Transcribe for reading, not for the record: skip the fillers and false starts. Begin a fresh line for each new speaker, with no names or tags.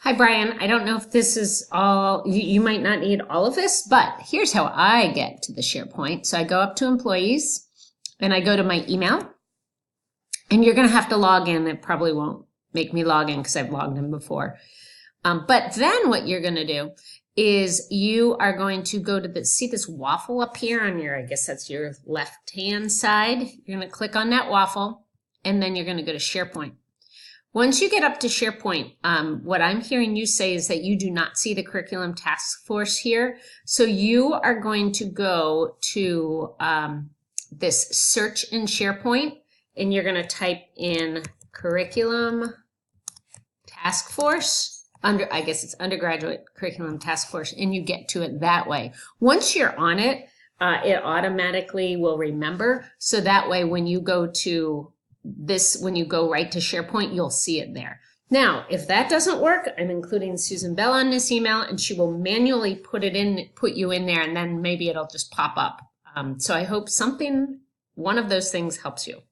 Hi, Brian. I don't know if this is all, you might not need all of this, but here's how I get to the SharePoint. So I go up to employees and I go to my email, and you're going to have to log in. It probably won't make me log in because I've logged in before. But then what you're going to do is you are going to go to see this waffle up here on your, I guess that's your left-hand side. You're going to click on that waffle, and then you're going to go to SharePoint. Once you get up to SharePoint, what I'm hearing you say is that you do not see the curriculum task force here. So you are going to go to this search in SharePoint, and you're going to type in curriculum task force. I guess it's undergraduate curriculum task force, and you get to it that way. Once you're on it, it automatically will remember. So that way, when you go to when you go right to SharePoint, you'll see it there. Now, if that doesn't work, I'm including Susan Bell on this email, and she will manually put you in there, and then maybe it'll just pop up. So I hope one of those things helps you.